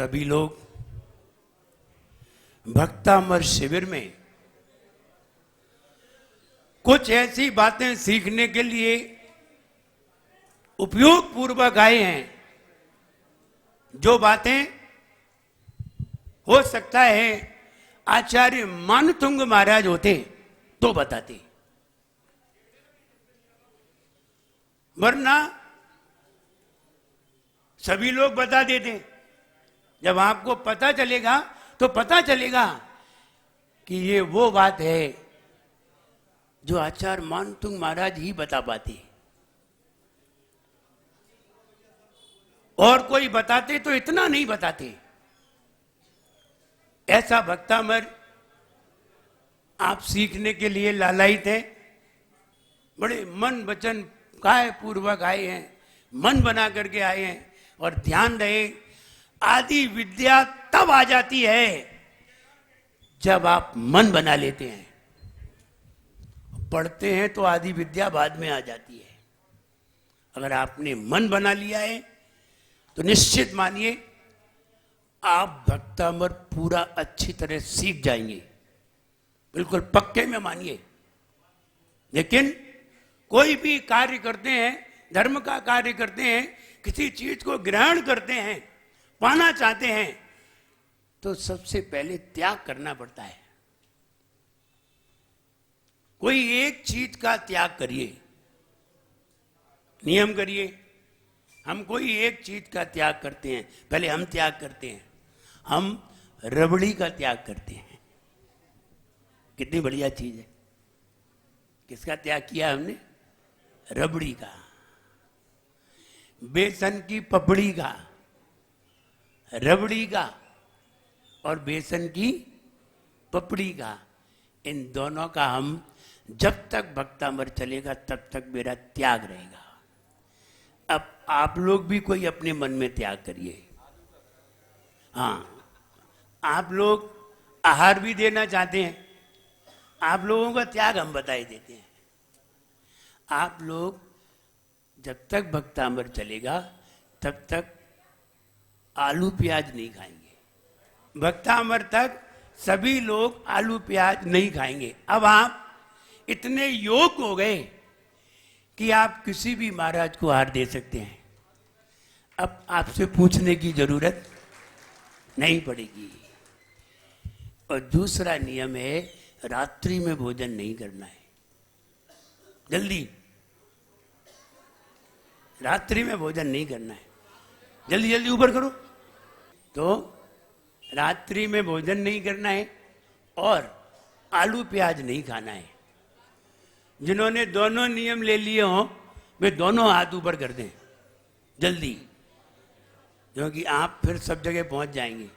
सभी लोग भक्तामर शिविर में कुछ ऐसी बातें सीखने के लिए उपयोग पूर्वक आए हैं जो बातें हो सकता है आचार्य मानतुंग महाराज होते तो बताते, वरना सभी लोग बता देते। जब आपको पता चलेगा तो पता चलेगा कि ये वो बात है जो आचार्य मानतुंग महाराज ही बता पाते, और कोई बताते तो इतना नहीं बताते। ऐसा भक्तामर आप सीखने के लिए लालायित हैं, बड़े मन वचन काय पूर्वक आए हैं, मन बना करके आए हैं। और ध्यान रहे, आदि विद्या तब आ जाती है जब आप मन बना लेते हैं। पढ़ते हैं तो आदि विद्या बाद में आ जाती है। अगर आपने मन बना लिया है तो निश्चित मानिए आप भक्तामर पूरा अच्छी तरह सीख जाएंगे, बिल्कुल पक्के में मानिए। लेकिन कोई भी कार्य करते हैं, धर्म का कार्य करते हैं, किसी चीज को ग्रहण करते हैं, पाना चाहते हैं, तो सबसे पहले त्याग करना पड़ता है। कोई एक चीज का त्याग करिए, नियम करिए। हम कोई एक चीज का त्याग करते हैं, पहले हम त्याग करते हैं। हम रबड़ी का त्याग करते हैं। कितनी बढ़िया चीज है। किसका त्याग किया हमने? रबड़ी का। बेसन की पपड़ी का, रबड़ी का और बेसन की पपड़ी का, इन दोनों का हम जब तक भक्तामर चलेगा तब तक मेरा त्याग रहेगा। अब आप लोग भी कोई अपने मन में त्याग करिए। हाँ, आप लोग आहार भी देना चाहते हैं, आप लोगों का त्याग हम बताई देते हैं। आप लोग जब तक भक्तामर चलेगा तब तक आलू प्याज नहीं खाएंगे। भक्तामर तक सभी लोग आलू प्याज नहीं खाएंगे। अब आप इतने योग्य हो गए कि आप किसी भी महाराज को आहार दे सकते हैं। अब आपसे पूछने की जरूरत नहीं पड़ेगी। और दूसरा नियम है, रात्रि में भोजन नहीं करना है। जल्दी, रात्रि में भोजन नहीं करना है। जल्दी जल्दी ऊपर करो। तो रात्रि में भोजन नहीं करना है और आलू प्याज नहीं खाना है। जिन्होंने दोनों नियम ले लिए हों वे दोनों हाथ ऊपर कर दें जल्दी, क्योंकि आप फिर सब जगह पहुंच जाएंगे।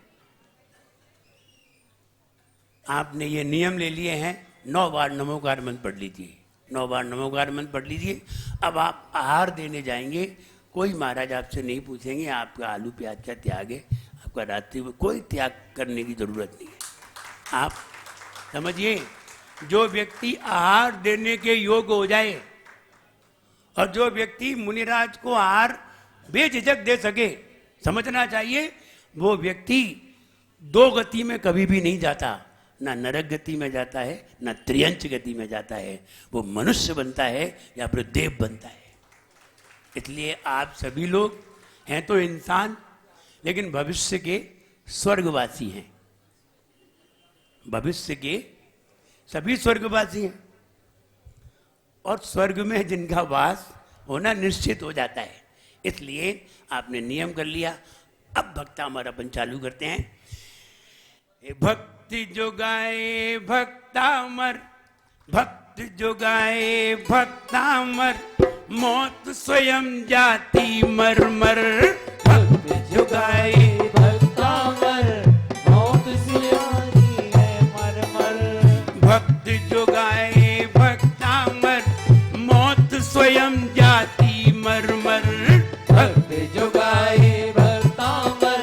आपने ये नियम ले लिए हैं, 9 बार नमोकार मंत्र पढ़ लीजिए, 9 बार नमोकार मंत्र पढ़ लीजिए। अब आप आहार देने जाएंगे, कोई महाराज आपसे नहीं पूछेंगे आपका आलू प्याज का त्याग है, आपका रात्रि में कोई त्याग करने की जरूरत नहीं है। आप समझिए, जो व्यक्ति आहार देने के योग्य हो जाए और जो व्यक्ति मुनिराज को आहार बेझिझक दे सके, समझना चाहिए वो व्यक्ति 2 गति में कभी भी नहीं जाता। ना नरक गति में जाता है, ना त्रियंच गति में जाता है। वो मनुष्य बनता है या फिर देव बनता है। इसलिए आप सभी लोग हैं तो इंसान, लेकिन भविष्य के स्वर्गवासी हैं। भविष्य के सभी स्वर्गवासी हैं और स्वर्ग में जिनका वास होना निश्चित हो जाता है। इसलिए आपने नियम कर लिया। अब भक्तामर अपन चालू करते हैं। भक्ति जो गाए भक्तामर, भक्ति जो गाए भक्तामर, मौत स्वयं जाती मर मर। भक्ति जो गाए भक्तामर, मौत स्वयं जाती है मर मर। भक्ति जो गाए भक्तामर, मौत स्वयं जाती मर मर। भक्ति जो गाए भक्तामर,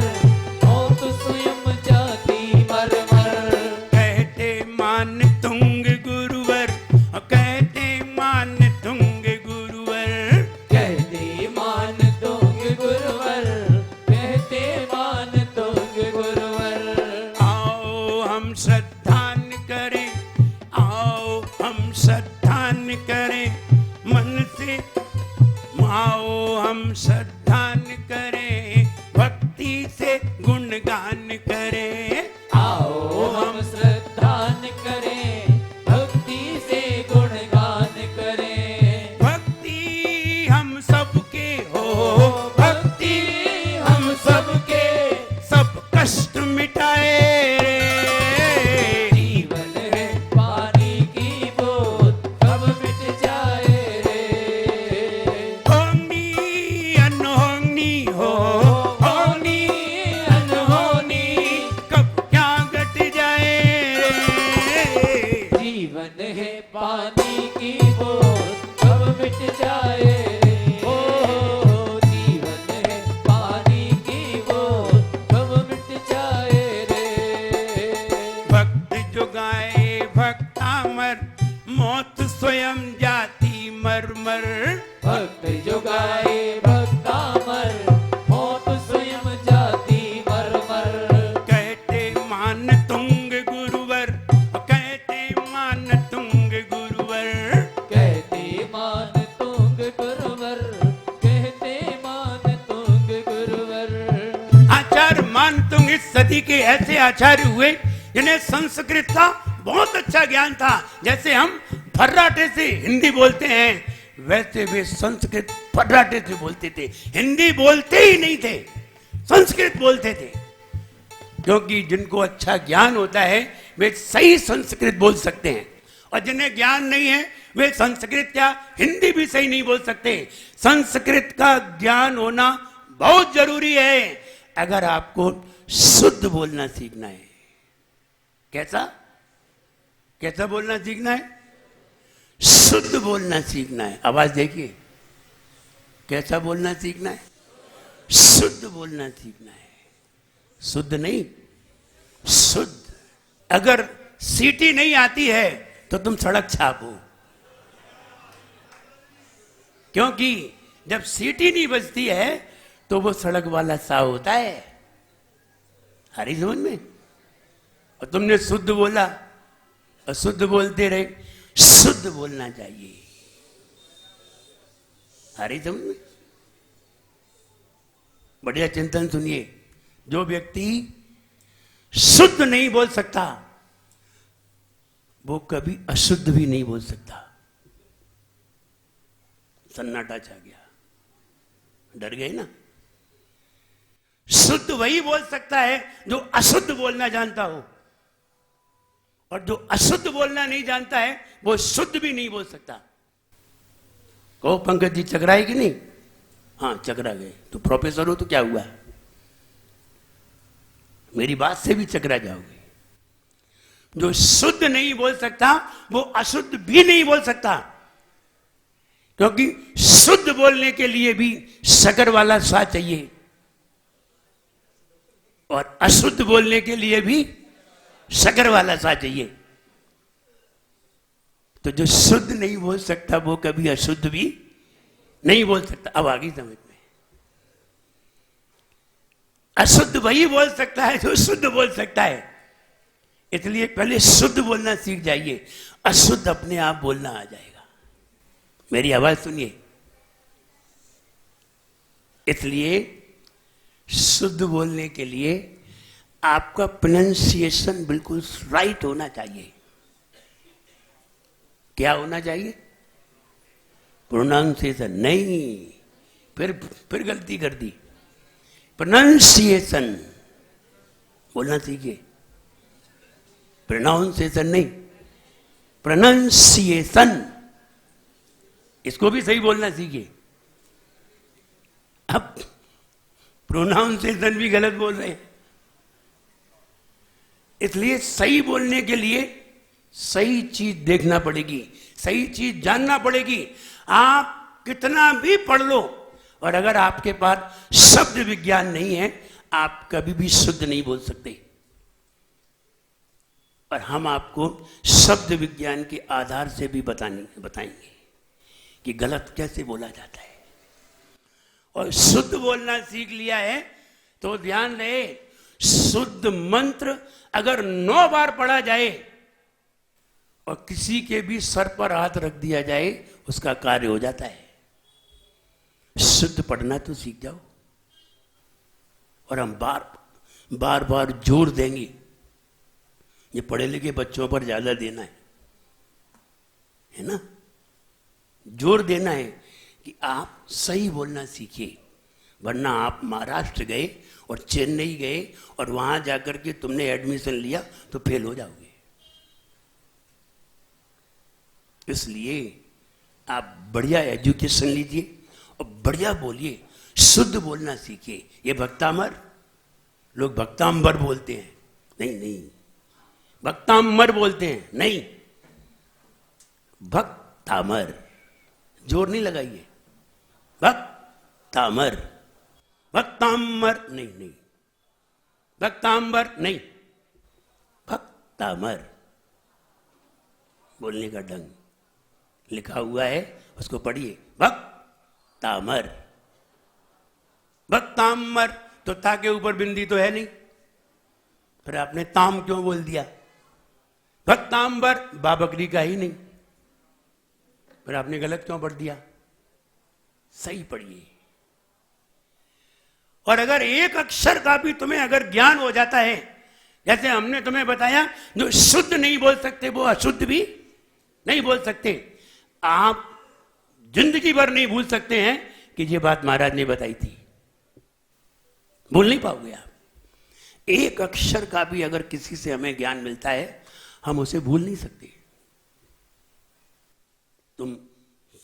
मौत स्वयं जाती मर मर। कहते मान तुंग गुरुवर, कहते मान तुंग गुरुवर, कहते मान तुंग गुरुवर, कहते मान तुंग है पानी की बोल कब मिट जाए रे, ओ जीवन है पानी की बोल कब मिट जाए रे। भक्त जुगाए भक्तामर मौत स्वयं जाती मरमर, भक्त जुगाए भक्तामर मौत स्वयं जाती मरमर, कहते मान तुंग गुरुवर, कहते मान तुंग गुरुवर, कहते मान तुंग गुरुवर, कहते मान तुंग गुरुवर। आचार्य मान तुंग इस सदी के ऐसे आचार्य हुए जिन्हें संस्कृत का बहुत अच्छा ज्ञान था। जैसे हम फर्राटे से हिंदी बोलते हैं वैसे वे संस्कृत फर्राटे से बोलते थे। हिंदी बोलते ही नहीं थे, संस्कृत बोलते थे, क्योंकि जिनको अच्छा ज्ञान होता है वे सही संस्कृत बोल सकते हैं, और जिन्हें ज्ञान नहीं है वे संस्कृत क्या हिंदी भी सही नहीं बोल सकते। संस्कृत का ज्ञान होना बहुत जरूरी है अगर आपको शुद्ध बोलना सीखना है। कैसा कैसा बोलना सीखना है? शुद्ध बोलना सीखना है। आवाज देखिए, कैसा बोलना सीखना है? शुद्ध बोलना सीखना है, शुद्ध नहीं शुद्ध। अगर सीटी नहीं आती है तो तुम सड़क छापो, क्योंकि जब सीटी नहीं बजती है तो वो सड़क वाला सा होता है। हरी समझ में? और तुमने शुद्ध बोला और शुद्ध बोलते रहे, शुद्ध बोलना चाहिए। हरी समझ में? बढ़िया चिंतन सुनिए। जो व्यक्ति शुद्ध नहीं बोल सकता वो कभी अशुद्ध भी नहीं बोल सकता। सन्नाटा छा गया, डर गए ना? शुद्ध वही बोल सकता है जो अशुद्ध बोलना जानता हो, और जो अशुद्ध बोलना नहीं जानता है वो शुद्ध भी नहीं बोल सकता। कहो पंकज जी चकराए कि नहीं? हाँ चकरा गए। तो प्रोफेसर हो तो क्या हुआ, मेरी बात से भी चकरा जाओगे। जो शुद्ध नहीं बोल सकता वो अशुद्ध भी नहीं बोल सकता, क्योंकि शुद्ध बोलने के लिए भी शक्कर वाला सा चाहिए और अशुद्ध बोलने के लिए भी शक्कर वाला सा चाहिए। तो जो शुद्ध नहीं बोल सकता वो कभी अशुद्ध भी नहीं बोल सकता। अब आगे समझ में। अशुद्ध वही बोल सकता है जो शुद्ध बोल सकता है, इसलिए पहले शुद्ध बोलना सीख जाइए, अशुद्ध अपने आप बोलना आ जाएगा। मेरी आवाज सुनिए। इसलिए शुद्ध बोलने के लिए आपका प्रोनाउंसिएशन बिल्कुल राइट होना चाहिए। क्या होना चाहिए? प्रोनाउंसिएशन नहीं, फिर गलती कर दी। प्रोनाउंसिएशन बोलना सीखिए, प्रोनाउंसिएशन नहीं, प्रोनाउंसिएशन। इसको भी सही बोलना सीखिए। अब प्रोनाउंसिएशन भी गलत बोल रहे हैं, इसलिए सही बोलने के लिए सही चीज देखना पड़ेगी, सही चीज जानना पड़ेगी। आप कितना भी पढ़ लो और अगर आपके पास शब्द विज्ञान नहीं है आप कभी भी शुद्ध नहीं बोल सकते। और हम आपको शब्द विज्ञान के आधार से भी बताएंगे कि गलत कैसे बोला जाता है। और शुद्ध बोलना सीख लिया है तो ध्यान रहे, शुद्ध मंत्र अगर 9 बार पढ़ा जाए और किसी के भी सर पर हाथ रख दिया जाए उसका कार्य हो जाता है। शुद्ध पढ़ना तो सीख जाओ। और हम बार बार जोर देंगे, ये पढ़े लिखे बच्चों पर ज्यादा देना है ना, जोर देना है कि आप सही बोलना सीखिए, वरना आप महाराष्ट्र गए और चेन्नई गए और वहां जाकर के तुमने एडमिशन लिया तो फेल हो जाओगे। इसलिए आप बढ़िया एजुकेशन लीजिए और बढ़िया बोलिए, शुद्ध बोलना सीखिए। ये भक्तामर, लोग भक्तांबर बोलते हैं, नहीं, भक्तांबर बोलते हैं, नहीं, भक्तामर, जोर नहीं लगाइए, भक्तामर, भक्तामर नहीं, नहीं, भक्तांबर नहीं, भक्तामर बोलने का ढंग लिखा हुआ है, उसको पढ़िए, भक्तामर। भक्तामर तो ता के ऊपर बिंदी तो है नहीं, फिर आपने ताम क्यों बोल दिया? भक्तांबर बाबकरी का ही नहीं, फिर आपने गलत क्यों पढ़ दिया? सही पढ़िए। और अगर एक अक्षर का भी तुम्हें अगर ज्ञान हो जाता है, जैसे हमने तुम्हें बताया, जो शुद्ध नहीं बोल सकते वो अशुद्ध भी नहीं बोल सकते। आप जिंदगी भर नहीं भूल सकते हैं कि ये बात महाराज ने बताई थी, भूल नहीं पाओगे आप। एक अक्षर का भी अगर किसी से हमें ज्ञान मिलता है, हम उसे भूल नहीं सकते। तुम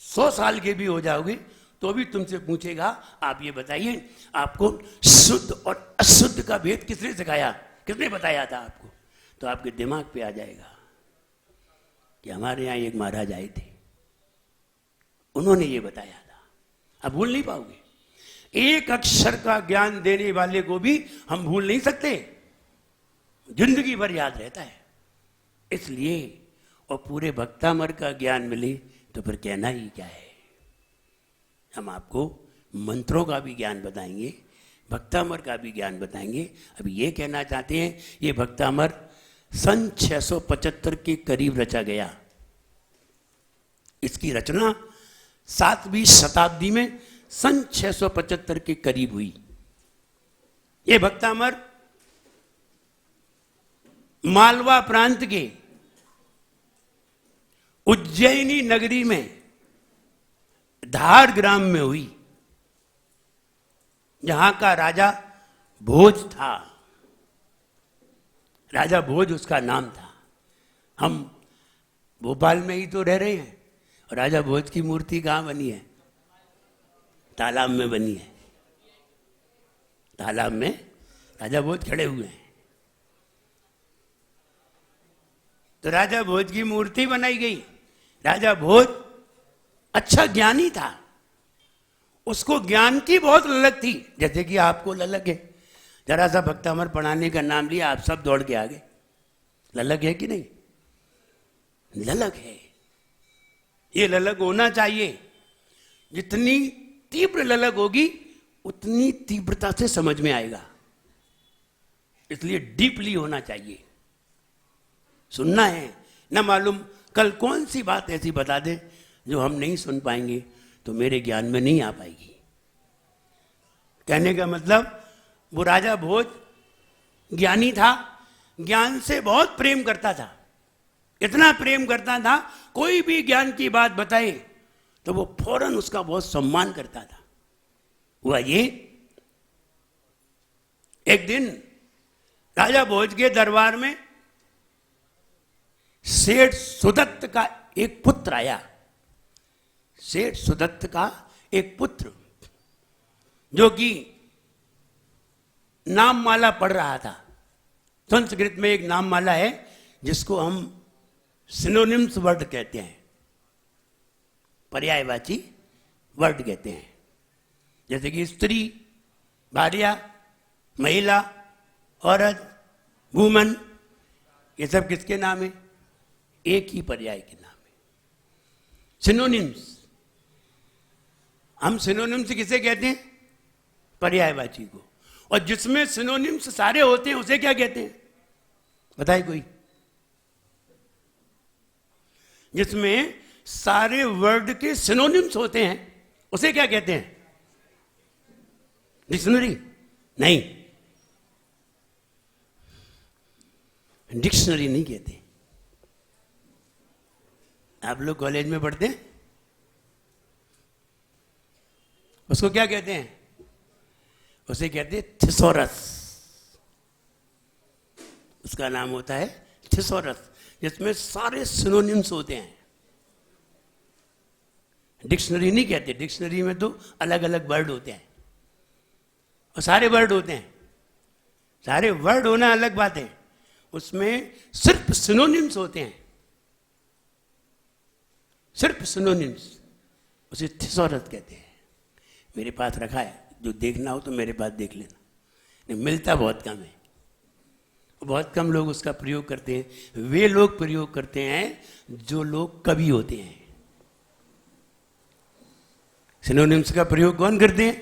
100 साल के भी हो जाओगे तो भी तुमसे पूछेगा, आप ये बताइए आपको शुद्ध और अशुद्ध का भेद किसने सिखाया, किसने बताया था आपको? तो आपके दिमाग पे आ जाएगा कि हमारे यहां एक महाराज आए थे, उन्होंने ये बताया था। आप भूल नहीं पाओगे। एक अक्षर का ज्ञान देने वाले को भी हम भूल नहीं सकते, जिंदगी भर याद रहता है। इसलिए और पूरे भक्तामर का ज्ञान मिले तो फिर कहना ही क्या है। हम आपको मंत्रों का भी ज्ञान बताएंगे, भक्तामर का भी ज्ञान बताएंगे। अभी ये कहना चाहते हैं, ये भक्तामर सन 675 के करीब रचा गया। इसकी रचना 7वीं शताब्दी में सन 675 के करीब हुई। ये भक्तामर मालवा प्रांत के उज्जैनी नगरी में धार ग्राम में हुई, जहां का राजा भोज था। राजा भोज उसका नाम था। हम भोपाल में ही तो रह रहे हैं, और राजा भोज की मूर्ति कहां बनी है? तालाब में बनी है। तालाब में राजा भोज खड़े हुए हैं। तो राजा भोज की मूर्ति बनाई गई। राजा भोज अच्छा ज्ञानी था, उसको ज्ञान की बहुत ललक थी, जैसे कि आपको ललक है। जरा सा भक्तामर पढ़ाने का नाम लिया, आप सब दौड़ के आ गए। ललक है कि नहीं? ललक है। ये ललक होना चाहिए। जितनी तीव्र ललक होगी उतनी तीव्रता से समझ में आएगा। इसलिए डीपली होना चाहिए। सुनना है ना, मालूम कल कौन सी बात ऐसी बता दे जो हम नहीं सुन पाएंगे, तो मेरे ज्ञान में नहीं आ पाएगी। कहने का मतलब, वो राजा भोज ज्ञानी था, ज्ञान से बहुत प्रेम करता था। इतना प्रेम करता था, कोई भी ज्ञान की बात बताए तो वो फौरन उसका बहुत सम्मान करता था। हुआ ये, एक दिन राजा भोज के दरबार में सेठ सुदत्त का एक पुत्र आया। सेठ सुदत्त का एक पुत्र, जो कि नाम माला पढ़ रहा था। संस्कृत में एक नाम माला है जिसको हम सिनोनिम्स वर्ड कहते हैं, पर्यायवाची वर्ड कहते हैं। जैसे कि स्त्री, भार्या, महिला, औरत, वुमन, ये सब किसके नाम है? एक ही पर्याय के नाम है, सिनोनिम्स। हम सिनोनिम्स किसे कहते हैं? पर्यायवाची को। और जिसमें सिनोनिम्स सारे होते हैं उसे क्या कहते हैं? बताइए कोई। जिसमें सारे वर्ड के सिनोनिम्स होते हैं उसे क्या कहते हैं? डिक्शनरी? नहीं, डिक्शनरी नहीं कहते। आप लोग कॉलेज में पढ़ते हैं, उसको क्या कहते हैं? उसे कहते हैं थिसोरस। उसका नाम होता है थिसोरस, जिसमें सारे सिनोनिम्स होते हैं। डिक्शनरी नहीं कहते। डिक्शनरी में तो अलग अलग वर्ड होते हैं और सारे वर्ड होते हैं। सारे वर्ड होना अलग बात है, उसमें सिर्फ सिनोनिम्स होते हैं। सिर्फ सिनोनिम्स, उसे थिसॉरस कहते हैं। मेरे पास रखा है, जो देखना हो तो मेरे पास देख लेना। नहीं, मिलता बहुत कम है, बहुत कम लोग उसका प्रयोग करते हैं। वे लोग प्रयोग करते हैं जो लोग कवि होते हैं। सिनोनिम्स का प्रयोग कौन करते हैं?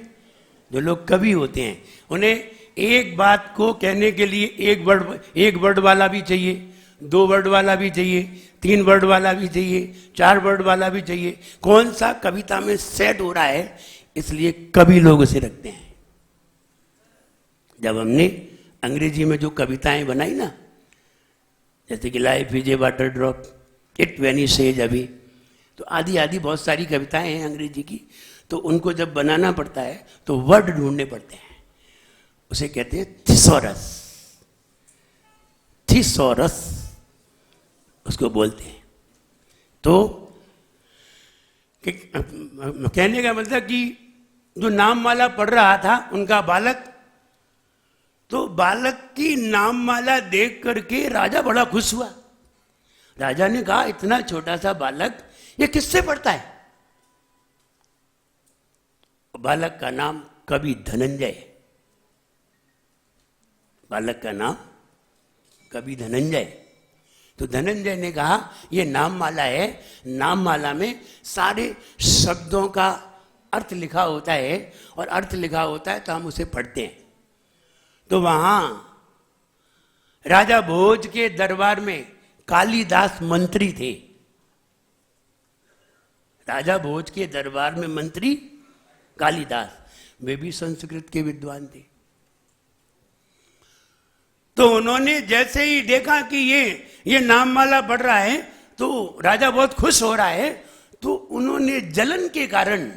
जो लोग कवि होते हैं। उन्हें एक बात को कहने के लिए एक वर्ड वाला भी चाहिए, 2 वर्ड वाला भी चाहिए, 3 वर्ड वाला भी चाहिए, 4 वर्ड वाला भी चाहिए। कौन सा कविता में सेट हो रहा है, इसलिए कवि लोग उसे रखते हैं। जब हमने अंग्रेजी में जो कविताएं बनाई ना, जैसे कि life is a water drop, it vanishes अभी, तो आदि आदि बहुत सारी कविताएं हैं अंग्रेजी की। तो उनको जब बनाना पड़ता है तो वर्ड ढूंढने पड़ते हैं, उसे कहते हैं थिसॉरस। थिसॉरस उसको बोलते हैं। तो कहने का मतलब कि जो नाममाला पढ़ रहा था उनका बालक, तो बालक की नाममाला देख करके राजा बड़ा खुश हुआ। राजा ने कहा, इतना छोटा सा बालक ये किससे पढ़ता है? बालक का नाम कवि धनंजय। बालक का नाम कवि धनंजय। तो धनंजय ने कहा, ये नाममाला है, नाममाला में सारे शब्दों का अर्थ लिखा होता है, और अर्थ लिखा होता है तो हम उसे पढ़ते हैं। तो वहां राजा भोज के दरबार में कालिदास मंत्री थे। राजा भोज के दरबार में मंत्री कालिदास, वे भी संस्कृत के विद्वान थे। तो उन्होंने जैसे ही देखा कि ये नाममाला पढ़ रहा है, तो राजा बहुत खुश हो रहा है, तो उन्होंने जलन के कारण,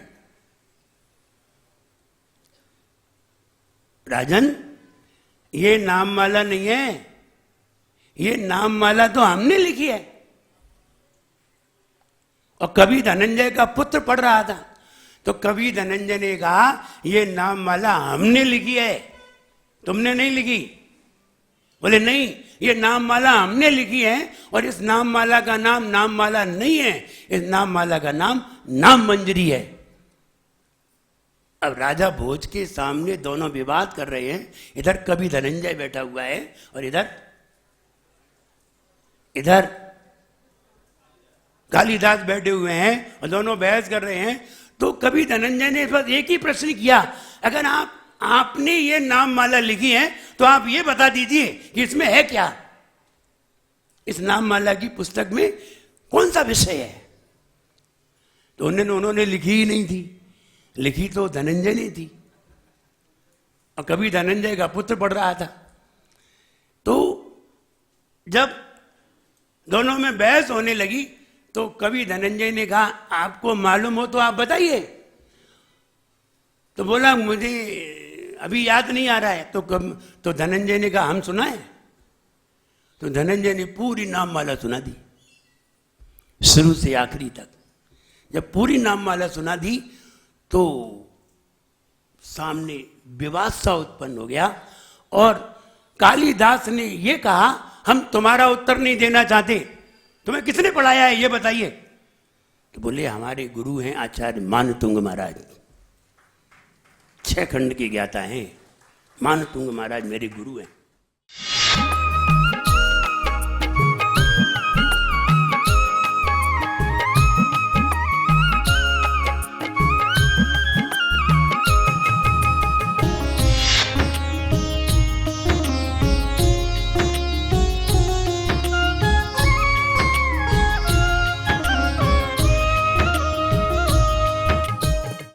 राजन ये नाममाला नहीं है, ये नाममाला तो हमने लिखी है। और कवि धनंजय का पुत्र पढ़ रहा था, तो कवि धनंजय ने कहा, ये नाममाला हमने लिखी है, तुमने नहीं लिखी। बोले नहीं, ये नाममाला हमने लिखी है, और इस नाममाला का नाम नाममाला नहीं है, इस नाममाला का नाम नाम मंजरी है। अब राजा भोज के सामने दोनों विवाद कर रहे हैं। इधर कवि धनंजय बैठा हुआ है और इधर कालिदास बैठे हुए हैं, और दोनों बहस कर रहे हैं। तो कवि धनंजय ने बस एक ही प्रश्न किया, अगर आपने ये नाममाला लिखी है तो आप ये बता दीजिए कि इसमें है क्या, इस नाममाला की पुस्तक में कौन सा विषय है। तो उन्होंने लिखी ही नहीं थी, लिखी तो धनंजय ने थी, और कवि धनंजय का पुत्र पढ़ रहा था। तो जब दोनों में बहस होने लगी, तो कवि धनंजय ने कहा, आपको मालूम हो तो आप बताइए। तो बोला, मुझे अभी याद नहीं आ रहा है। तो धनंजय ने कहा, हम सुनाएं। तो धनंजय ने पूरी नाममाला सुना दी, शुरू से आखिरी तक। जब पूरी नाममाला सुना दी तो सामने विवाद सा उत्पन्न हो गया, और कालिदास ने यह कहा, हम तुम्हारा उत्तर नहीं देना चाहते, तुम्हें किसने पढ़ाया है ये बताइए। तो बोले, हमारे गुरु हैं आचार्य मानतुंग महाराज, 6 खंड के ज्ञाता हैं, मानतुंग महाराज मेरे गुरु हैं।